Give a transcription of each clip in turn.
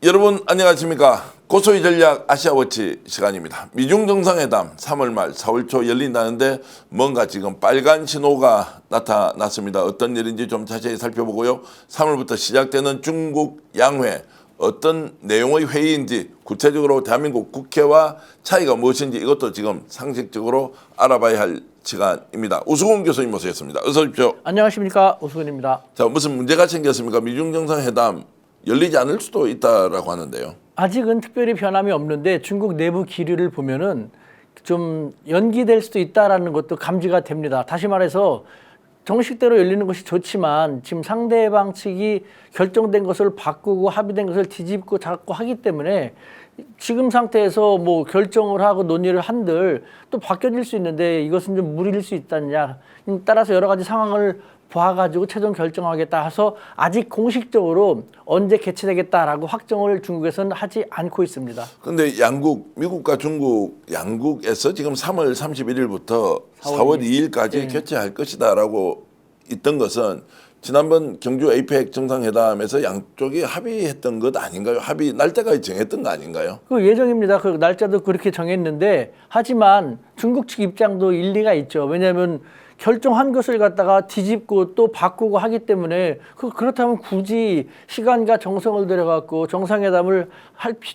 여러분 안녕하십니까. 고소의 전략 아시아워치 시간입니다. 미중 정상회담 3월 말 4월 초 열린다는데 뭔가 지금 빨간 신호가 나타났습니다. 어떤 일인지 좀 자세히 살펴보고요. 3월부터 시작되는 중국 양회 어떤 내용의 회의인지 구체적으로 대한민국 국회와 차이가 무엇인지 이것도 지금 상식적으로 알아봐야 할 시간입니다. 우수근 교수님 모시겠습니다. 어서 오십시오. 안녕하십니까. 우수근입니다. 자, 무슨 문제가 생겼습니까? 미중 정상회담 열리지 않을 수도 있다라고 하는데요. 아직은 특별히 변함이 없는데 중국 내부 기류를 보면은 좀 연기될 수도 있다라는 것도 감지가 됩니다. 다시 말해서 정식대로 열리는 것이 좋지만 지금 상대방 측이 결정된 것을 바꾸고 합의된 것을 뒤집고 잡고 하기 때문에 지금 상태에서 뭐 결정을 하고 논의를 한들 또 바뀌어질 수 있는데 이것은 좀 무리일 수 있다냐. 따라서 여러 가지 상황을 봐가지고 최종 결정하겠다 해서 아직 공식적으로 언제 개최되겠다라고 확정을 중국에서는 하지 않고 있습니다. 그런데 양국, 미국과 중국 양국에서 지금 3월 31일부터 4월 2일까지 개최할 것이다라고 있던 것은 지난번 경주 에이펙 정상회담에서 양쪽이 합의했던 것 아닌가요? 합의 날짜가 정했던 거 아닌가요? 그 예정입니다. 그 날짜도 그렇게 정했는데 하지만 중국 측 입장도 일리가 있죠. 왜냐하면 결정한 것을 갖다가 뒤집고 또 바꾸고 하기 때문에 그렇다면 굳이 시간과 정성을 들여갖고 정상회담을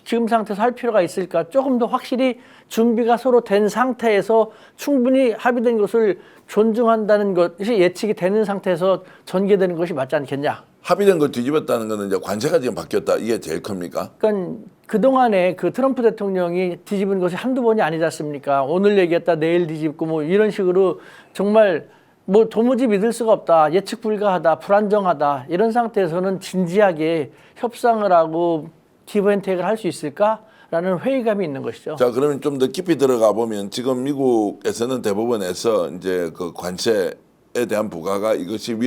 지금 상태에서 할 필요가 있을까? 조금 더 확실히 준비가 서로 된 상태에서 충분히 합의된 것을 존중한다는 것이 예측이 되는 상태에서 전개되는 것이 맞지 않겠냐? 합의된 걸 뒤집었다는 것은 이제 관세가 지금 바뀌었다. 이게 제일 큽니까? 그러니까 그동안에 그 트럼프 대통령이 뒤집은 것이 한두 번이 아니지 않습니까? 오늘 얘기했다 내일 뒤집고 뭐 이런 식으로 정말 뭐 도무지 믿을 수가 없다. 예측 불가하다. 불안정하다. 이런 상태에서는 진지하게 협상을 하고 기브앤테이크를 할 수 있을까라는 회의감이 있는 것이죠. 자, 그러면 좀 더 깊이 들어가 보면 지금 미국에서는 대법원에서 이제 그 관세에 대한 부과가 이것이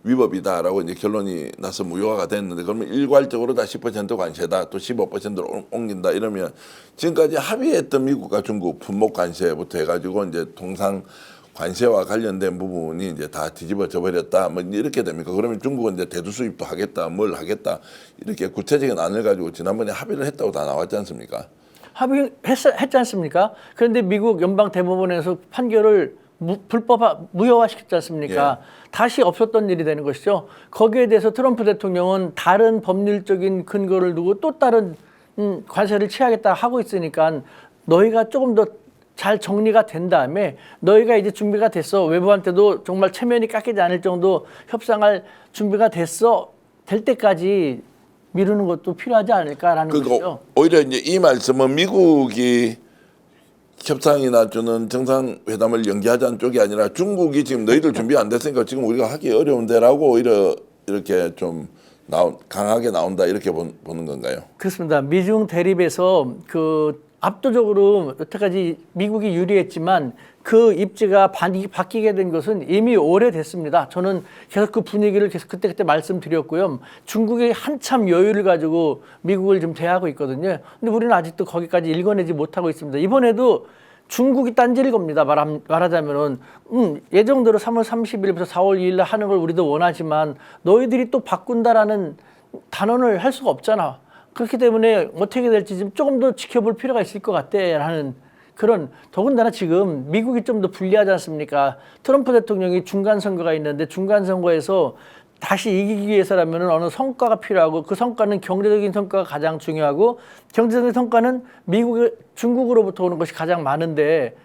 위법이다라고 이제 결론이 나서 무효화가 됐는데 그러면 일괄적으로 다 10% 관세다 또 15%로 옮긴다 이러면 지금까지 합의했던 미국과 중국 품목 관세부터 해가지고 이제 통상 관세와 관련된 부분이 이제 다 뒤집어져 버렸다 뭐 이렇게 됩니까? 그러면 중국은 이제 대두 수입도 하겠다 뭘 하겠다 이렇게 구체적인 안을 가지고 지난번에 합의를 했다고 다 나왔지 않습니까? 합의했지 않습니까? 그런데 미국 연방 대법원에서 판결을 불법 무효화시켰지 않습니까? 예. 다시 없었던 일이 되는 것이죠. 거기에 대해서 트럼프 대통령은 다른 법률적인 근거를 두고 또 다른 관세를 취하겠다 하고 있으니까 너희가 조금 더 잘 정리가 된 다음에 너희가 이제 준비가 됐어. 외부한테도 정말 체면이 깎이지 않을 정도 협상할 준비가 됐어. 될 때까지 미루는 것도 필요하지 않을까라는 것이죠. 오히려 이제 이 말씀은 미국이 협상이나 주는 정상회담을 연기하자는 쪽이 아니라 중국이 지금 너희들 준비 안 됐으니까 지금 우리가 하기 어려운데라고 오히려 이렇게 좀 강하게 나온다 이렇게 보는 건가요? 그렇습니다. 미중 대립에서 그 압도적으로 여태까지 미국이 유리했지만 그 입지가 바뀌게 된 것은 이미 오래됐습니다. 저는 계속 그 분위기를 계속 그때 말씀드렸고요. 중국이 한참 여유를 가지고 미국을 좀 대하고 있거든요. 근데 우리는 아직도 거기까지 읽어내지 못하고 있습니다. 이번에도 중국이 딴지를 겁니다. 말하자면은 예정대로 3월 30일부터 4월 2일 하는 걸 우리도 원하지만 너희들이 또 바꾼다라는 단언을 할 수가 없잖아. 그렇기 때문에 어떻게 될지 좀 조금 더 지켜볼 필요가 있을 것 같다라는 그런 더군다나 지금 미국이 좀 더 불리하지 않습니까? 트럼프 대통령이 중간 선거가 있는데 중간 선거에서 다시 이기기 위해서라면 어느 성과가 필요하고 그 성과는 경제적인 성과가 가장 중요하고 경제적인 성과는 중국으로부터 오는 것이 가장 많은데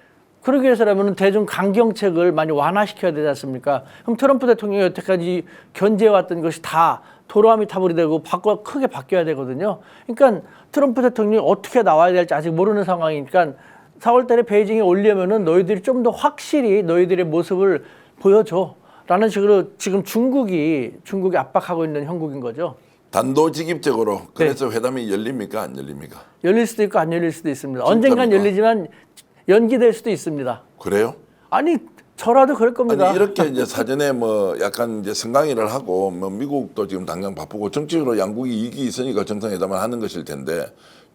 그러기 위해서라면 대중 강경책을 많이 완화시켜야 되지 않습니까? 그럼 트럼프 대통령이 여태까지 견제해왔던 것이 다 도로함이 타불이 되고 크게 바뀌어야 되거든요. 그러니까 트럼프 대통령이 어떻게 나와야 될지 아직 모르는 상황이니까 4월 달에 베이징에 오려면은 너희들이 좀 더 확실히 너희들의 모습을 보여줘. 라는 식으로 지금 중국이 압박하고 있는 형국인 거죠. 단도직입적으로 그래서 회담이 열립니까 안 열립니까? 열릴 수도 있고 안 열릴 수도 있습니다. 진짜입니까? 언젠간 열리지만 연기될 수도 있습니다. 그래요? 아니 저라도 그럴 겁니다. 아니 이렇게 이제 사전에 뭐 약간 이제 선강의를 하고 뭐 미국도 지금 당장 바쁘고 정치적으로 양국이 이익이 있으니까 정상회담을 하는 것일 텐데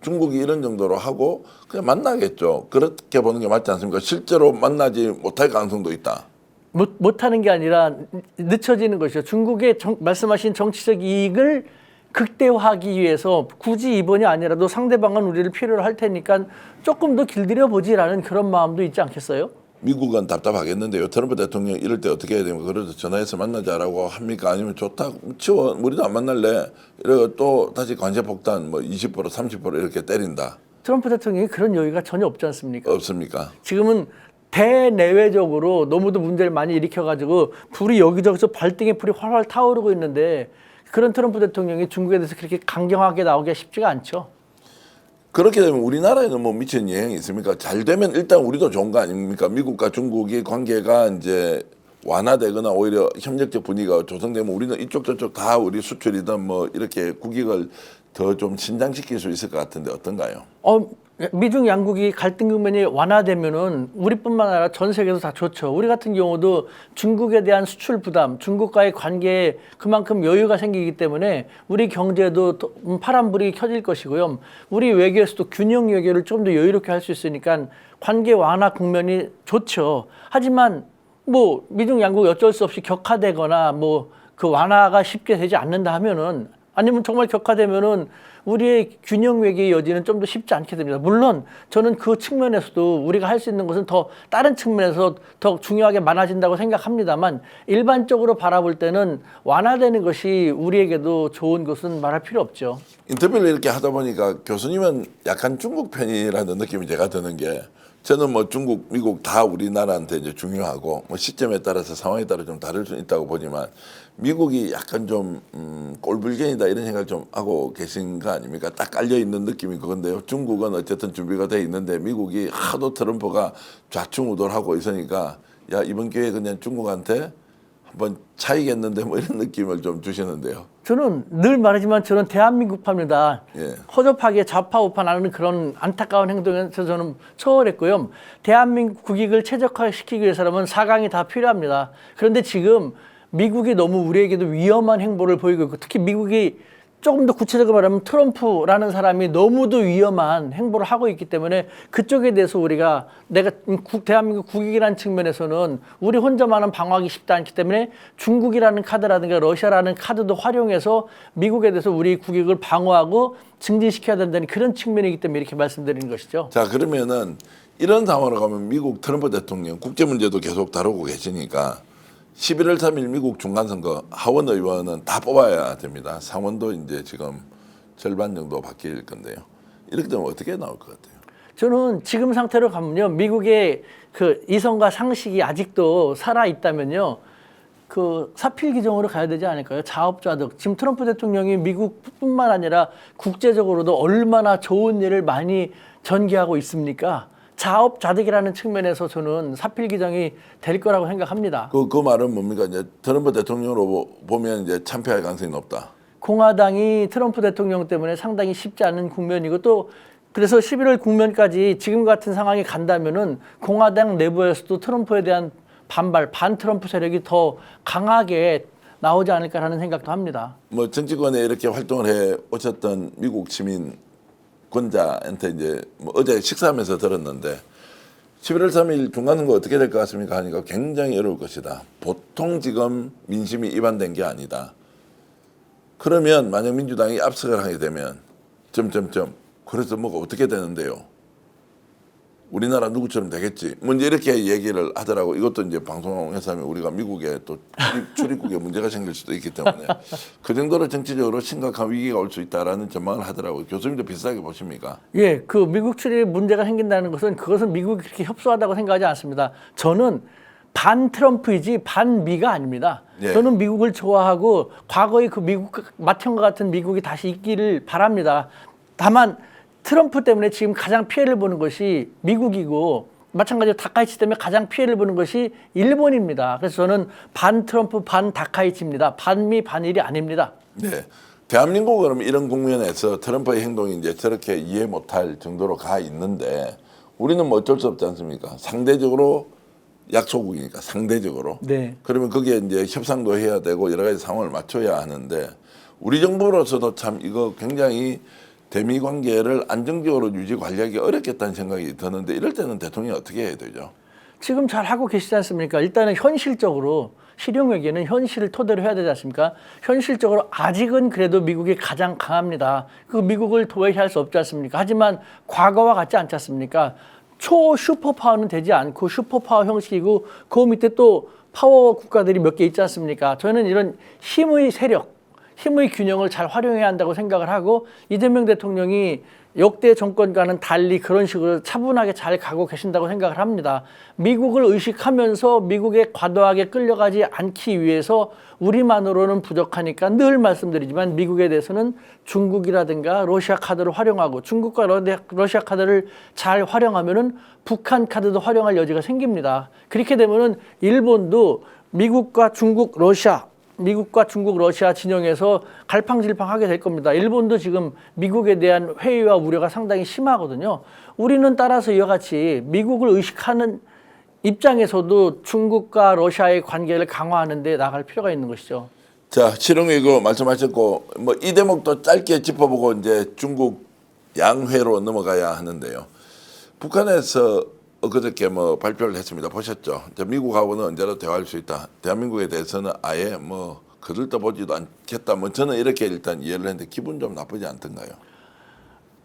중국이 이런 정도로 하고 그냥 만나겠죠. 그렇게 보는 게 맞지 않습니까? 실제로 만나지 못할 가능성도 있다. 못하는 게 아니라 늦춰지는 것이죠. 중국의 말씀하신 정치적 이익을 극대화하기 위해서 굳이 이번이 아니라도 상대방은 우리를 필요로 할 테니까 조금 더 길들여 보지라는 그런 마음도 있지 않겠어요? 미국은 답답하겠는데요. 트럼프 대통령 이럴 때 어떻게 해야 되면 그래도 전화해서 만나자라고 합니까? 아니면 좋다 치워 우리도 안 만날래. 이러고 또 다시 관세 폭탄 뭐 20% 30% 이렇게 때린다. 트럼프 대통령이 그런 여유가 전혀 없지 않습니까? 없습니까? 지금은 대내외적으로 너무도 문제를 많이 일으켜가지고 불이 여기저기서 발등에 불이 활활 타오르고 있는데 그런 트럼프 대통령이 중국에 대해서 그렇게 강경하게 나오기가 쉽지가 않죠. 그렇게 되면 우리나라에는 뭐 미친 영향이 있습니까? 잘 되면 일단 우리도 좋은 거 아닙니까? 미국과 중국의 관계가 이제 완화되거나 오히려 협력적 분위기가 조성되면 우리는 이쪽 저쪽 다 우리 수출이든 뭐 이렇게 국익을 더 좀 신장시킬 수 있을 것 같은데 어떤가요? 미중 양국이 갈등 국면이 완화되면은 우리뿐만 아니라 전 세계에서 다 좋죠. 우리 같은 경우도 중국에 대한 수출 부담, 중국과의 관계에 그만큼 여유가 생기기 때문에 우리 경제도 파란불이 켜질 것이고요. 우리 외교에서도 균형 외교를 좀 더 여유롭게 할 수 있으니까 관계 완화 국면이 좋죠. 하지만 뭐 미중 양국이 어쩔 수 없이 격화되거나 뭐 그 완화가 쉽게 되지 않는다 하면은 아니면 정말 격화되면은 우리의 균형 외교의 여지는 좀 더 쉽지 않게 됩니다. 물론 저는 그 측면에서도 우리가 할 수 있는 것은 더 다른 측면에서 더 중요하게 많아진다고 생각합니다만 일반적으로 바라볼 때는 완화되는 것이 우리에게도 좋은 것은 말할 필요 없죠. 인터뷰를 이렇게 하다 보니까 교수님은 약간 중국 편이라는 느낌이 제가 드는 게 저는 뭐 중국, 미국 다 우리나라한테 이제 중요하고 뭐 시점에 따라서 상황에 따라 좀 다를 수 있다고 보지만 미국이 약간 좀 꼴불견이다 이런 생각 좀 하고 계신 거 아닙니까? 딱 깔려 있는 느낌이 그건데요. 중국은 어쨌든 준비가 돼 있는데 미국이 하도 트럼프가 좌충우돌하고 있으니까 야 이번 기회에 그냥 중국한테 한번 차이겠는데 뭐 이런 느낌을 좀 주시는데요. 저는 늘 말하지만 저는 대한민국파입니다. 예. 허접하게 좌파 우파나는 그런 안타까운 행동에서 저는 초월했고요. 대한민국 국익을 최적화시키기 위해서라면 4강이 다 필요합니다. 그런데 지금 미국이 너무 우리에게도 위험한 행보를 보이고 있고 특히 미국이 조금 더 구체적으로 말하면 트럼프라는 사람이 너무도 위험한 행보를 하고 있기 때문에 그쪽에 대해서 우리가 대한민국 국익이라는 측면에서는 우리 혼자만은 방어하기 쉽지 않기 때문에 중국이라는 카드라든가 러시아라는 카드도 활용해서 미국에 대해서 우리 국익을 방어하고 증진시켜야 된다는 그런 측면이기 때문에 이렇게 말씀드리는 것이죠. 자 그러면은 이런 상황으로 가면 미국 트럼프 대통령 국제 문제도 계속 다루고 계시니까 11월 3일 미국 중간선거 하원 의원은 다 뽑아야 됩니다. 상원도 이제 지금 절반 정도 바뀔 건데요. 이렇게 되면 어떻게 나올 것 같아요? 저는 지금 상태로 가면요, 미국의 그 이성과 상식이 아직도 살아 있다면요, 그 사필 규정으로 가야 되지 않을까요? 자업자득. 지금 트럼프 대통령이 미국뿐만 아니라 국제적으로도 얼마나 좋은 일을 많이 전개하고 있습니까? 자업자득이라는 측면에서 저는 사필 규정이 될 거라고 생각합니다. 그 말은 뭡니까? 이제 트럼프 대통령으로 보면 이제 참패할 가능성이 높다. 공화당이 트럼프 대통령 때문에 상당히 쉽지 않은 국면이고 또 그래서 11월 국면까지 지금 같은 상황이 간다면은 공화당 내부에서도 트럼프에 대한 반발, 반 트럼프 세력이 더 강하게 나오지 않을까라는 생각도 합니다. 뭐 정치권에 이렇게 활동을 해 오셨던 미국 시민 권자한테 이제 뭐 어제 식사하면서 들었는데 11월 3일 중간선거 어떻게 될 것 같습니까 하니까 굉장히 어려울 것이다. 보통 지금 민심이 이반된 게 아니다. 그러면 만약 민주당이 압승을 하게 되면 그래서 뭐가 어떻게 되는데요? 우리나라 누구처럼 되겠지. 뭐 이제 이렇게 얘기를 하더라고. 이것도 이제 방송에서 하면 우리가 미국에 또 출입국에 문제가 생길 수도 있기 때문에 그 정도로 정치적으로 심각한 위기가 올 수 있다라는 전망을 하더라고요. 교수님도 비슷하게 보십니까? 예, 그 미국 출입 문제가 생긴다는 것은 그것은 미국이 그렇게 협소하다고 생각하지 않습니다. 저는 반 트럼프이지 반 미가 아닙니다. 예. 저는 미국을 좋아하고 과거의 그 미국 맏형과 같은 미국이 다시 있기를 바랍니다. 다만 트럼프 때문에 지금 가장 피해를 보는 것이 미국이고 마찬가지로 다카이치 때문에 가장 피해를 보는 것이 일본입니다. 그래서 저는 반 트럼프 반 다카이치입니다. 반미 반일이 아닙니다. 네. 대한민국은 그러면 이런 국면에서 트럼프의 행동이 이제 저렇게 이해 못할 정도로 가 있는데 우리는 뭐 어쩔 수 없지 않습니까? 상대적으로 약소국이니까 상대적으로. 네. 그러면 거기에 이제 협상도 해야 되고 여러 가지 상황을 맞춰야 하는데 우리 정부로서도 참 이거 굉장히 대미 관계를 안정적으로 유지 관리하기 어렵겠다는 생각이 드는데 이럴 때는 대통령이 어떻게 해야 되죠? 지금 잘 하고 계시지 않습니까? 일단은 현실적으로 실용외교는 현실을 토대로 해야 되지 않습니까? 현실적으로 아직은 그래도 미국이 가장 강합니다. 그 미국을 도외시할 수 없지 않습니까? 하지만 과거와 같지 않지 않습니까? 초 슈퍼파워는 되지 않고 슈퍼파워 형식이고 그 밑에 또 파워 국가들이 몇 개 있지 않습니까? 저는 이런 힘의 세력, 힘의 균형을 잘 활용해야 한다고 생각을 하고 이재명 대통령이 역대 정권과는 달리 그런 식으로 차분하게 잘 가고 계신다고 생각을 합니다. 미국을 의식하면서 미국에 과도하게 끌려가지 않기 위해서 우리만으로는 부족하니까 늘 말씀드리지만 미국에 대해서는 중국이라든가 러시아 카드를 활용하고 중국과 러시아 카드를 잘 활용하면은 북한 카드도 활용할 여지가 생깁니다. 그렇게 되면은 일본도 미국과 중국, 러시아 진영에서 갈팡질팡하게 될 겁니다. 일본도 지금 미국에 대한 회의와 우려가 상당히 심하거든요. 우리는 따라서 이와 같이 미국을 의식하는 입장에서도 중국과 러시아의 관계를 강화하는 데 나갈 필요가 있는 것이죠. 자, 실용외교 말씀하셨고 뭐 이 대목도 짧게 짚어보고 이제 중국 양회로 넘어가야 하는데요. 북한에서 엊그저께 뭐 발표를 했습니다. 보셨죠? 이제 미국하고는 언제나 대화할 수 있다. 대한민국에 대해서는 아예 뭐 거들떠보지도 않겠다. 뭐 저는 이렇게 일단 이해를 했는데 기분 좀 나쁘지 않던가요?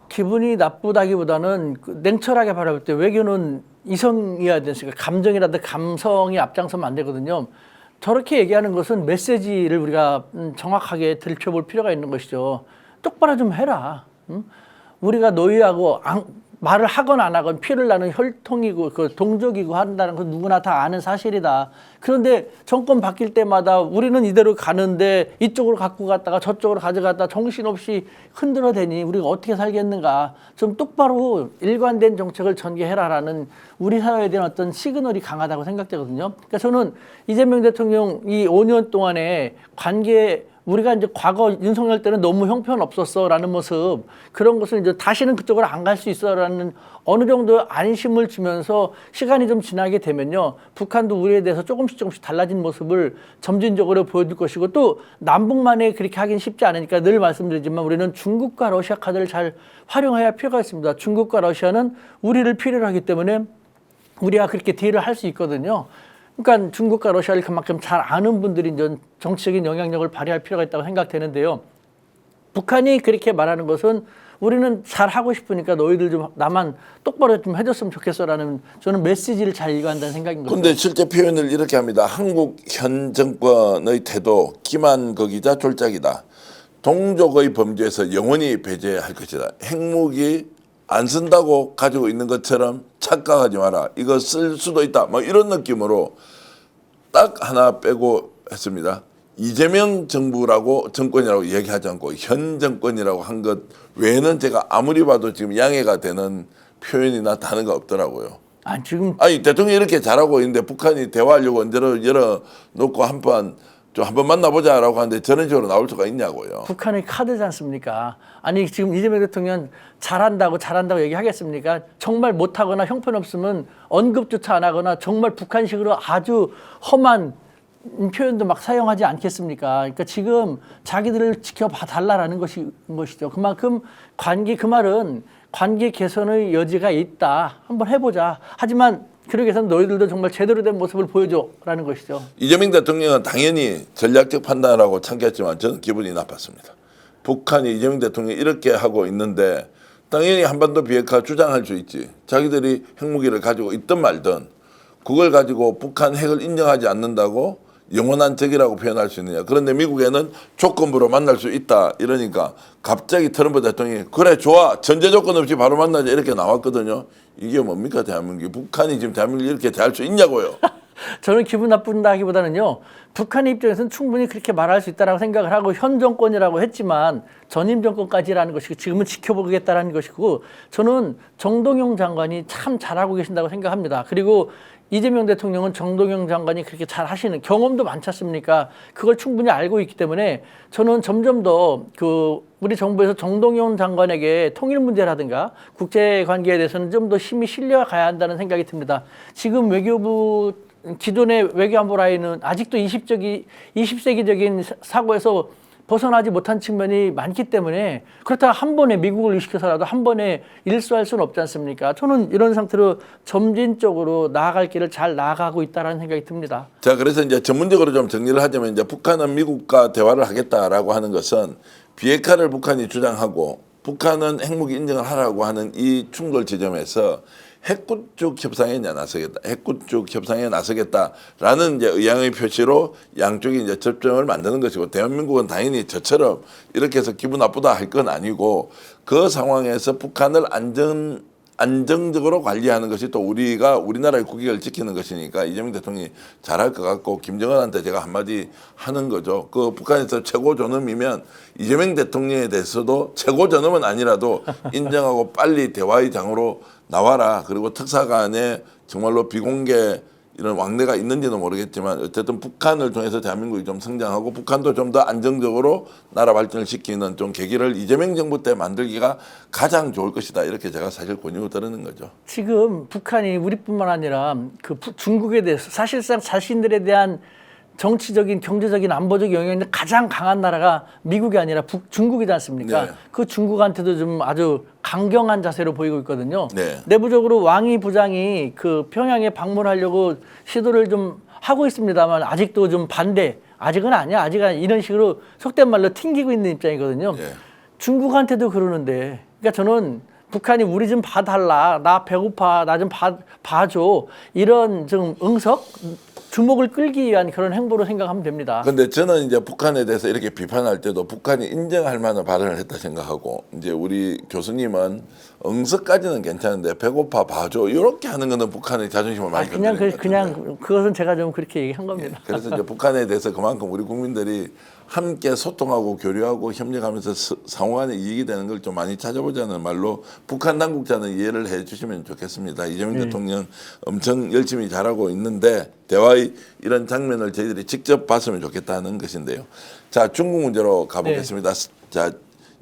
기분이 나쁘다기보다는 냉철하게 바라볼 때 외교는 이성이어야 되니까 감정이라든 감성이 앞장서면 안 되거든요. 저렇게 얘기하는 것은 메시지를 우리가 정확하게 들춰볼 필요가 있는 것이죠. 똑바로 좀 해라. 응? 우리가 너희하고 말을 하건 안 하건 피를 나는 혈통이고 그 동족이고 한다는 건 누구나 다 아는 사실이다. 그런데 정권 바뀔 때마다 우리는 이대로 가는데 이쪽으로 갖고 갔다가 저쪽으로 가져갔다 정신없이 흔들어대니 우리가 어떻게 살겠는가. 좀 똑바로 일관된 정책을 전개해라라는 우리 사회에 대한 어떤 시그널이 강하다고 생각되거든요. 그러니까 저는 이재명 대통령 이 5년 동안의 관계 우리가 이제 과거 윤석열 때는 너무 형편없었어라는 모습 그런 것을 이제 다시는 그쪽으로 안 갈 수 있어라는 어느 정도 안심을 주면서 시간이 좀 지나게 되면요. 북한도 우리에 대해서 조금씩 달라진 모습을 점진적으로 보여줄 것이고 또 남북만에 그렇게 하긴 쉽지 않으니까 늘 말씀드리지만 우리는 중국과 러시아 카드를 잘 활용해야 할 필요가 있습니다. 중국과 러시아는 우리를 필요로 하기 때문에 우리가 그렇게 딜을 할 수 있거든요. 그러니까 중국과 러시아를 그만큼 잘 아는 분들이 이제 정치적인 영향력을 발휘할 필요가 있다고 생각되는데요. 북한이 그렇게 말하는 것은 우리는 잘 하고 싶으니까 너희들 좀 나만 똑바로 좀 해줬으면 좋겠어라는 저는 메시지를 잘 이해한다는 생각인 거죠. 그런데 실제 표현을 이렇게 합니다. 한국 현 정권의 태도 기만극이자 졸작이다. 동족의 범죄에서 영원히 배제할 것이다. 핵무기 안 쓴다고 가지고 있는 것처럼 착각하지 마라. 이거 쓸 수도 있다. 뭐 이런 느낌으로 딱 하나 빼고 했습니다. 이재명 정부라고 정권이라고 얘기하지 않고 현 정권이라고 한 것 외에는 제가 아무리 봐도 지금 양해가 되는 표현이나 단어가 없더라고요. 아니 대통령이 이렇게 잘하고 있는데 북한이 대화하려고 언제로 열어놓고 한번 만나보자라고 하는데 저런 식으로 나올 수가 있냐고요. 북한의 카드지 않습니까? 아니 지금 이재명 대통령 잘한다고 얘기하겠습니까? 정말 못하거나 형편없으면 언급조차 안 하거나 정말 북한식으로 아주 험한 표현도 막 사용하지 않겠습니까? 그러니까 지금 자기들을 지켜봐 달라라는 것이죠. 그만큼 그 말은 관계 개선의 여지가 있다. 한번 해보자. 하지만 그러기 위해서는 너희들도 정말 제대로 된 모습을 보여줘라는 것이죠. 이재명 대통령은 당연히 전략적 판단하고 참겠지만 저는 기분이 나빴습니다. 북한이 이재명 대통령이 이렇게 하고 있는데 당연히 한반도 비핵화 주장할 수 있지. 자기들이 핵무기를 가지고 있든 말든 그걸 가지고 북한 핵을 인정하지 않는다고 영원한 적이라고 표현할 수 있느냐. 그런데 미국에는 조건부로 만날 수 있다. 이러니까 갑자기 트럼프 대통령이 그래 좋아 전제 조건 없이 바로 만나자 이렇게 나왔거든요. 이게 뭡니까 대한민국이. 북한이 지금 대한민국을 이렇게 대할 수 있냐고요. 저는 기분 나쁜다기보다는요. 북한의 입장에서는 충분히 그렇게 말할 수 있다고 생각을 하고 현 정권이라고 했지만 전임 정권까지라는 것이고 지금은 지켜보겠다라는 것이고 저는 정동영 장관이 참 잘하고 계신다고 생각합니다. 그리고 이재명 대통령은 정동영 장관이 그렇게 잘 하시는 경험도 많지 않습니까? 그걸 충분히 알고 있기 때문에 저는 점점 더 우리 정부에서 정동영 장관에게 통일 문제라든가 국제 관계에 대해서는 좀 더 힘이 실려가야 한다는 생각이 듭니다. 지금 외교부 기존의 외교안보 라인은 아직도 20세기적인 사고에서 벗어나지 못한 측면이 많기 때문에 그렇다고 한 번에 미국을 의식해서라도 한 번에 일수할 수는 없지 않습니까? 저는 이런 상태로 점진적으로 나아갈 길을 잘 나아가고 있다는 생각이 듭니다. 자, 그래서 이제 전문적으로 좀 정리를 하자면 이제 북한은 미국과 대화를 하겠다라고 하는 것은 비핵화를 북한이 주장하고 북한은 핵무기 인정을 하라고 하는 이 충돌 지점에서 핵구축 협상에 이제 나서겠다. 핵구축 협상에 나서겠다라는 이제 의향의 표시로 양쪽이 이제 접점을 만드는 것이고 대한민국은 당연히 저처럼 이렇게 해서 기분 나쁘다 할 건 아니고 그 상황에서 북한을 안정적으로 관리하는 것이 또 우리나라의 국익을 지키는 것이니까 이재명 대통령이 잘할 것 같고 김정은한테 제가 한마디 하는 거죠. 그 북한에서 최고 존엄이면 이재명 대통령에 대해서도 최고 존엄은 아니라도 인정하고 빨리 대화의 장으로 나와라. 그리고 특사 간에 정말로 비공개 이런 왕래가 있는지는 모르겠지만 어쨌든 북한을 통해서 대한민국이 좀 성장하고 북한도 좀 더 안정적으로 나라 발전을 시키는 좀 계기를 이재명 정부 때 만들기가 가장 좋을 것이다. 이렇게 제가 사실 권유를 드리는 거죠. 지금 북한이 우리뿐만 아니라 그 중국에 대해서 사실상 자신들에 대한 정치적인, 경제적인, 안보적 영향이 가장 강한 나라가 미국이 아니라 중국이지 않습니까? 네. 그 중국한테도 좀 아주 강경한 자세로 보이고 있거든요. 네. 내부적으로 왕이 부장이 그 평양에 방문하려고 시도를 좀 하고 있습니다만 아직도 좀 반대. 아직은 아니야. 아직은 이런 식으로 속된 말로 튕기고 있는 입장이거든요. 네. 중국한테도 그러는데, 그러니까 저는 북한이 우리 좀 봐달라, 나 배고파, 나 좀 봐줘, 이런 좀 응석, 주목을 끌기 위한 그런 행보로 생각하면 됩니다. 근데 저는 이제 북한에 대해서 이렇게 비판할 때도 북한이 인정할 만한 발언을 했다 생각하고 이제 우리 교수님은 응석까지는 괜찮은데 배고파 봐줘 이렇게 하는 거는 북한의 자존심을 많이 건드리는 것 같아요. 그냥 그것은 제가 좀 그렇게 얘기한 겁니다. 그래서 이제 북한에 대해서 그만큼 우리 국민들이 함께 소통하고 교류하고 협력하면서 상호 간에 이익이 되는 걸 좀 많이 찾아보자는 말로 북한 당국자는 이해를 해 주시면 좋겠습니다. 이재명 대통령 엄청 열심히 잘하고 있는데 대화의 이런 장면을 저희들이 직접 봤으면 좋겠다는 것인데요. 자, 중국 문제로 가보겠습니다. 자,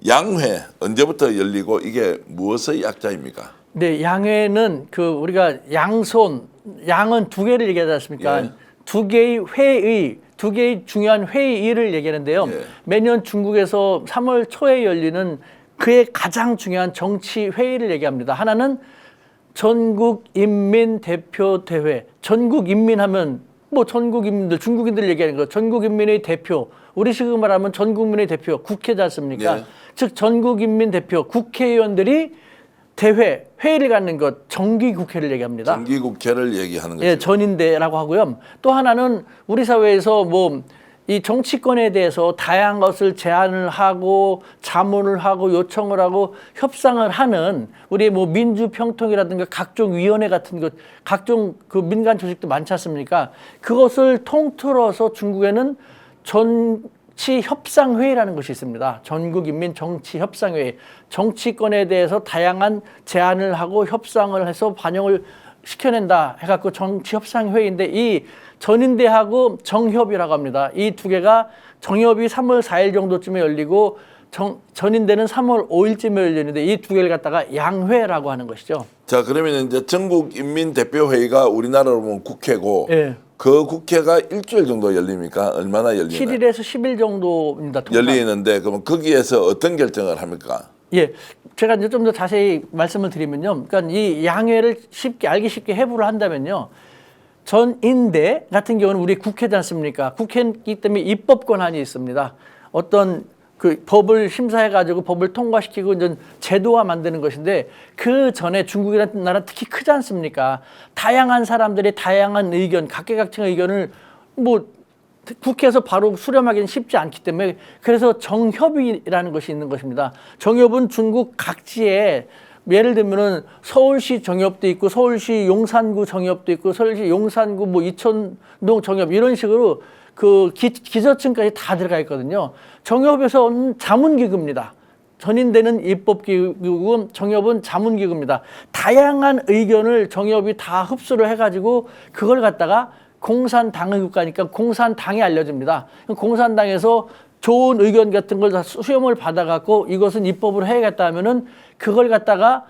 양회 언제부터 열리고 이게 무엇의 약자입니까? 네, 양회는 그 우리가 양손, 양은 두 개를 얘기하지 않습니까? 예. 두 개의 회의, 두 개의 중요한 회의를 얘기하는데요. 예. 매년 중국에서 3월 초에 열리는 그의 가장 중요한 정치 회의를 얘기합니다. 하나는 전국인민대표대회. 전국인민하면 뭐 전국인민들, 중국인들 얘기하는 거. 전국인민의 대표. 우리식으로 말하면 전국민의 대표, 국회지 않습니까? 네. 즉 전국인민 대표, 국회의원들이 회의를 갖는 것, 정기국회를 얘기합니다. 정기국회를 얘기하는 거죠. 예, 전인대라고 하고요. 또 하나는 우리 사회에서 뭐 이 정치권에 대해서 다양한 것을 제안을 하고 자문을 하고 요청을 하고 협상을 하는 우리 뭐 민주평통이라든가 각종 위원회 같은 것, 각종 그 민간 조직도 많지 않습니까? 그것을 통틀어서 중국에는 정치협상회의라는 것이 있습니다. 전국인민정치협상회의. 정치권에 대해서 다양한 제안을 하고 협상을 해서 반영을 시켜낸다 해갖고 정치협상회의인데 이 전인대하고 정협이라고 합니다. 이 두 개가 정협이 3월 4일 정도쯤에 열리고 전인대는 3월 5일쯤에 열리는데 이 두 개를 갖다가 양회라고 하는 것이죠. 자, 그러면 이제 전국인민대표회의가 우리나라로 보면 국회고 예. 그 국회가 일주일 정도 열립니까? 얼마나 열리나요? 7일에서 10일 정도입니다. 통상. 열리는데 그러면 거기에서 어떤 결정을 합니까? 예, 제가 이제 좀 더 자세히 말씀을 드리면요. 그러니까 이 양회를 알기 쉽게 해부를 한다면요. 전인대 같은 경우는 우리 국회지 않습니까? 국회이기 때문에 입법 권한이 있습니다. 어떤 그 법을 심사해가지고 법을 통과시키고 이제 제도화 만드는 것인데 그 전에 중국이라는 나라 특히 크지 않습니까? 다양한 사람들의 다양한 의견, 각계각층의 의견을 뭐 국회에서 바로 수렴하기는 쉽지 않기 때문에 그래서 정협이라는 것이 있는 것입니다. 정협은 중국 각지에 예를 들면은 서울시 정협도 있고 서울시 용산구 정협도 있고 서울시 용산구 뭐 이천동 정협 이런 식으로 그 기저층까지 다 들어가 있거든요. 정협에서는 자문기구입니다. 전인대는 입법기구고 정협은 자문기구입니다. 다양한 의견을 정협이 다 흡수를 해가지고 그걸 갖다가 공산당의 국가니까 공산당에 알려줍니다. 공산당에서 좋은 의견 같은 걸 다 수렴을 받아갖고 이것은 입법을 해야겠다 하면은 그걸 갖다가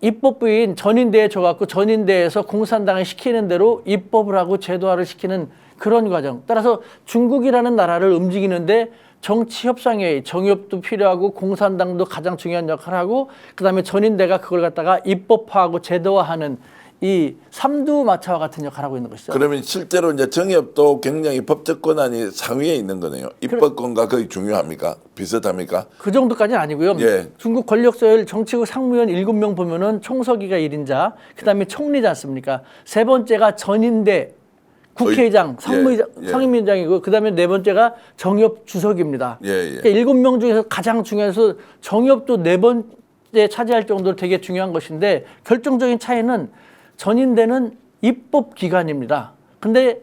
입법부인 전인대에 줘갖고 전인대에서 공산당에 시키는 대로 입법을 하고 제도화를 시키는 그런 과정. 따라서 중국이라는 나라를 움직이는데 정치 협상회의, 정협도 필요하고 공산당도 가장 중요한 역할을 하고 그다음에 전인대가 그걸 갖다가 입법화하고 제도화하는 이 삼두마차와 같은 역할을 하고 있는 것이죠. 그러면 실제로 이제 정협도 굉장히 법적 권한이 상위에 있는 거네요. 입법권과 거의 중요합니까? 비슷합니까? 그 정도까지는 아니고요. 예. 중국 권력서열 정치국 상무위원 7명 보면은 총서기가 1인자, 그다음에 총리지 않습니까? 세 번째가 전인대 국회의장, 상무위장, 예. 상임위원장이고 그다음에 네 번째가 정협 주석입니다. 예. 그러니까 7명 중에서 가장 중요해서 정협도 네 번째 차지할 정도로 되게 중요한 것인데 결정적인 차이는 전인대는 입법기관입니다. 근데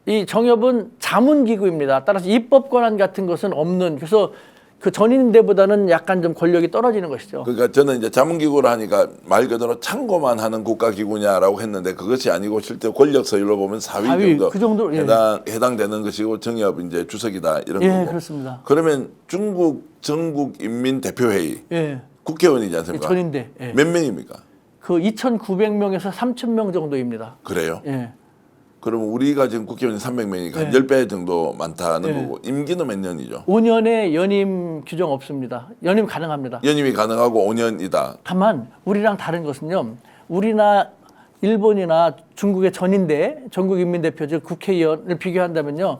이 정협은 자문기구입니다. 따라서 입법 권한 같은 것은 없는, 그래서 그 전인대보다는 약간 좀 권력이 떨어지는 것이죠. 그러니까 저는 이제 자문기구를 하니까 말 그대로 참고만 하는 국가기구냐라고 했는데 그것이 아니고 실제 권력 서열로 보면 4위 정도, 그 정도, 예. 해당되는 것이고 정협 이제 주석이다 이런 예, 거고. 그렇습니다. 그러면 중국 전국인민대표회의 예. 국회의원이지 않습니까? 전인대. 예. 몇 명입니까? 그 2,900명에서 3,000명 정도입니다. 그래요? 예. 그러면 우리가 지금 국회의원이 300명이니까 한 네. 10배 정도 많다는 네. 거고 임기는 몇 년이죠? 5년의 연임 규정 없습니다. 연임 가능합니다. 연임이 가능하고 5년이다. 다만 우리랑 다른 것은요. 우리나 일본이나 중국의 전인대, 전국인민대표 즉 국회의원을 비교한다면요.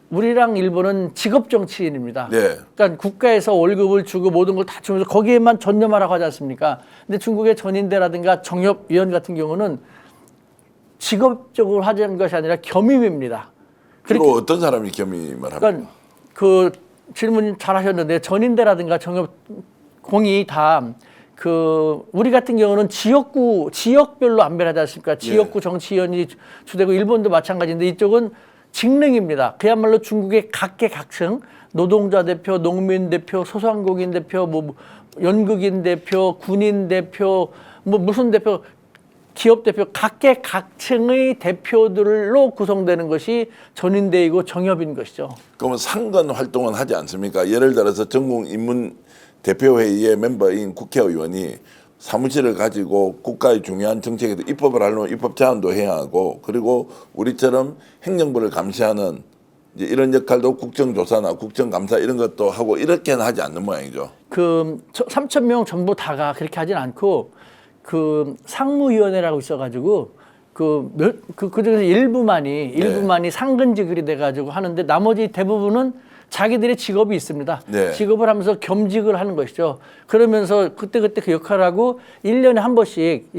우리랑 일본은 직업 정치인입니다. 네. 그러니까 국가에서 월급을 주고 모든 걸 다 주면서 거기에만 전념하라고 하지 않습니까? 근데 중국의 전인대라든가 정협위원 같은 경우는 직업적으로 하자는 것이 아니라 겸임입니다. 주로 어떤 사람이 겸임을 합니까? 그러니까 그 질문 잘하셨는데 전인대라든가 정협 공이 다 그 우리 같은 경우는 지역별로 안배하지 않습니까? 지역구 정치위원이 주되고 일본도 마찬가지인데 이쪽은 직능입니다. 그야말로 중국의 각계각층 노동자 대표, 농민 대표, 소상공인 대표, 뭐 연극인 대표, 군인 대표, 뭐 무슨 대표, 기업 대표 각계각층의 대표들로 구성되는 것이 전인대이고 정협인 것이죠. 그러면 상근 활동은 하지 않습니까? 예를 들어서 전국인민대표회의의 멤버인 국회의원이 사무실을 가지고 국가의 중요한 정책에 입법을 하려면 입법 제안도 해야 하고 그리고 우리처럼 행정부를 감시하는 이제 이런 역할도 국정조사나 국정감사 이런 것도 하고 이렇게는 하지 않는 모양이죠. 그 3,000명 전부 다가 그렇게 하진 않고 그 상무위원회라고 있어가지고 그중에서 일부만이 상근직을이 돼가지고 하는데 나머지 대부분은 자기들의 직업이 있습니다. 네. 직업을 하면서 겸직을 하는 것이죠. 그러면서 그때그때 그 역할을 하고 1년에 한 번씩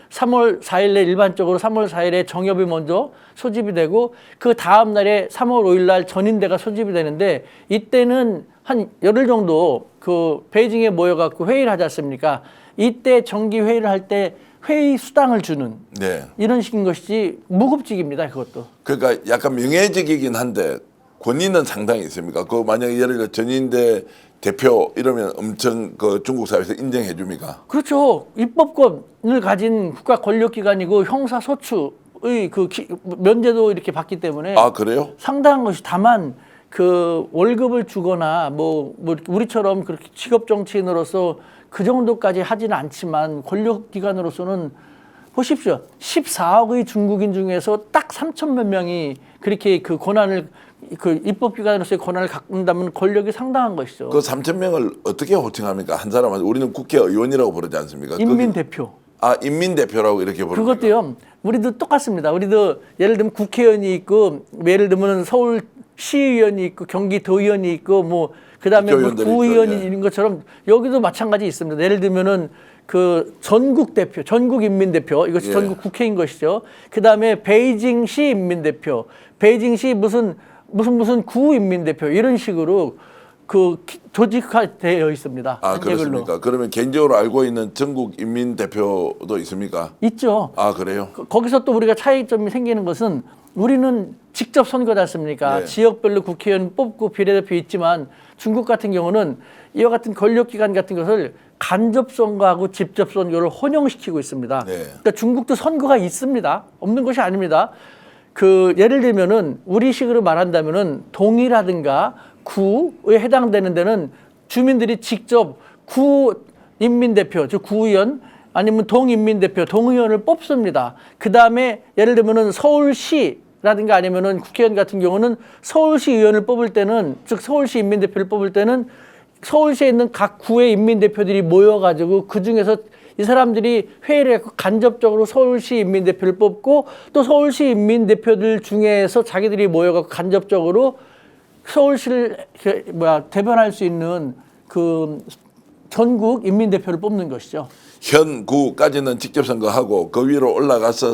3월 4일에 일반적으로 3월 4일에 정협이 먼저 소집이 되고 그 다음 날에 3월 5일 날 전인대가 소집이 되는데 이때는 한 열흘 정도 그 베이징에 모여갖고 회의를 하지 않습니까? 이때 정기 회의를 할 때 회의 수당을 주는 네. 이런 식인 것이지 무급직입니다. 그것도. 그러니까 약간 명예직이긴 한데 권위는 상당히 있습니까? 그 만약에 예를 들어 전인대 대표 이러면 엄청 그 중국 사회에서 인정해 줍니까? 그렇죠. 입법권을 가진 국가 권력기관이고 형사소추의 면제도 이렇게 받기 때문에 아 그래요? 상당한 것이 다만 그 월급을 주거나 뭐 우리처럼 그렇게 직업 정치인으로서 그 정도까지 하지는 않지만 권력기관으로서는 보십시오. 14억의 중국인 중에서 딱 3,000몇 명이 그렇게 그 권한을 그 입법기관으로서의 권한을 갖는다면 권력이 상당한 것이죠. 그 3,000명을 어떻게 호칭합니까? 한 사람한테 우리는 국회의원이라고 부르지 않습니까? 인민대표. 인민대표라고 이렇게 부릅니까? 그것도요. 우리도 똑같습니다. 우리도 예를 들면 국회의원이 있고 예를 들면 서울시의원이 있고 경기도의원이 있고 뭐 그다음에 뭐 구의원이 있죠. 예. 있는 것처럼 여기도 마찬가지 있습니다. 예를 들면은 그 전국 대표, 전국 인민대표 이것이 예. 전국 국회인 것이죠. 그다음에 베이징시 인민대표, 베이징시 무슨 구 인민대표 이런 식으로 그 조직화되어 있습니다. 아 단계별로. 그렇습니까? 그러면 개인적으로 알고 있는 전국 인민대표도 있습니까? 있죠. 아 그래요? 거기서 또 우리가 차이점이 생기는 것은 우리는 직접 선거지 않습니까? 네. 지역별로 국회의원 뽑고 비례대표 있지만 중국 같은 경우는 이와 같은 권력기관 같은 것을 간접 선거하고 직접 선거를 혼용시키고 있습니다. 네. 그러니까 중국도 선거가 있습니다. 없는 것이 아닙니다. 그 예를 들면은 우리식으로 말한다면은 동이라든가 구에 해당되는 데는 주민들이 직접 구 인민대표, 즉 구의원 아니면 동인민대표, 동의원을 뽑습니다. 그 다음에 예를 들면은 서울시 라든가 아니면은 국회의원 같은 경우는 서울시 의원을 뽑을 때는, 즉 서울시 인민대표를 뽑을 때는 서울시에 있는 각 구의 인민대표들이 모여가지고 그 중에서 이 사람들이 회의를 해서 간접적으로 서울시 인민대표를 뽑고 또 서울시 인민대표들 중에서 자기들이 모여가지고 간접적으로 서울시를 대변할 수 있는 그 전국 인민대표를 뽑는 것이죠. 현 구까지는 직접 선거하고 그 위로 올라가서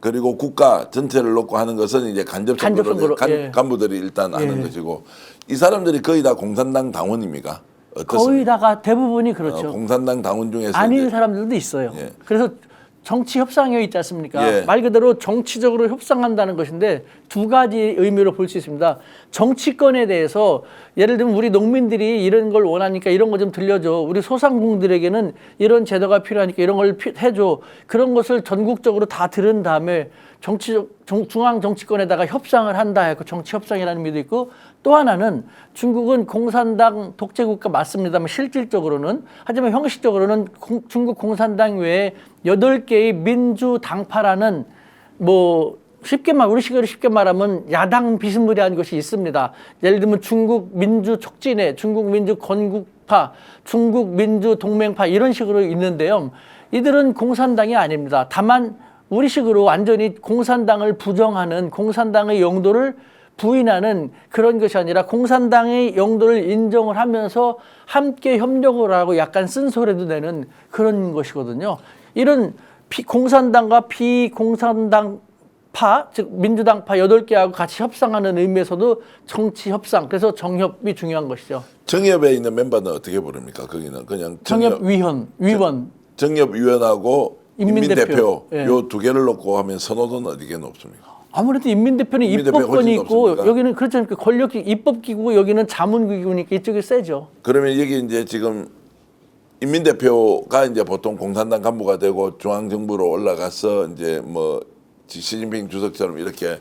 그리고 국가 전체를 놓고 하는 것은 이제 간접 선거로 예. 간부들이 일단 하는 것이고 이 사람들이 거의 다 공산당 당원입니까? 어떻습니까? 거의 다가 대부분이 그렇죠. 공산당 당원 중에서 아닌 이제 사람들도 있어요. 예. 그래서 정치 협상회 있지 않습니까? 예. 말 그대로 정치적으로 협상한다는 것인데 두 가지 의미로 볼 수 있습니다. 정치권에 대해서 예를 들면 우리 농민들이 이런 걸 원하니까 이런 거 좀 들려줘. 우리 소상공들에게는 이런 제도가 필요하니까 이런 걸 해줘. 그런 것을 전국적으로 다 들은 다음에 중앙 정치권에다가 협상을 한다 해서 정치 협상이라는 의미도 있고 또 하나는 중국은 공산당 독재국가 맞습니다만 실질적으로는 하지만 형식적으로는 중국 공산당 외에 8개의 민주당파라는 뭐 우리식으로 쉽게 말하면 야당 비스무리한 것이 있습니다. 예를 들면 중국 민주 촉진회, 중국 민주 건국파, 중국 민주 동맹파 이런 식으로 있는데요. 이들은 공산당이 아닙니다. 다만 우리식으로 완전히 공산당을 부정하는 공산당의 영도를 부인하는 그런 것이 아니라 공산당의 영도를 인정을 하면서 함께 협력을 하고 약간 쓴소리도 내는 그런 것이거든요. 이런 공산당과 비공산당파, 즉 민주당파 8개하고 같이 협상하는 의미에서도 정치 협상, 그래서 정협이 중요한 것이죠. 정협에 있는 멤버는 어떻게 부릅니까? 거기는 그냥 위원. 정협위원하고 인민대표 예. 요 두 개를 놓고 하면 선호도는 어디게 높습니까? 아무래도 인민대표는 입법권이 있고 높습니까? 여기는 그렇지 않습니까? 권력 입법기구고 여기는 자문기구니까 이쪽이 세죠. 그러면 여기 이제 지금 인민대표가 이제 보통 공산당 간부가 되고 중앙정부로 올라가서 이제 뭐 시진핑 주석처럼 이렇게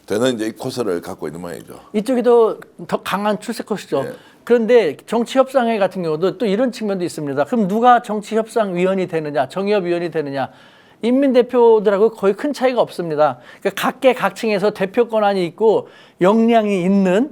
되는 이제 이 코스를 갖고 있는 모양이죠. 이쪽이 더 강한 출세 코스죠. 예. 그런데 정치협상회 같은 경우도 또 이런 측면도 있습니다. 그럼 누가 정치협상위원이 되느냐, 정협위원이 되느냐. 인민대표들하고 거의 큰 차이가 없습니다. 그러니까 각계각층에서 대표 권한이 있고 역량이 있는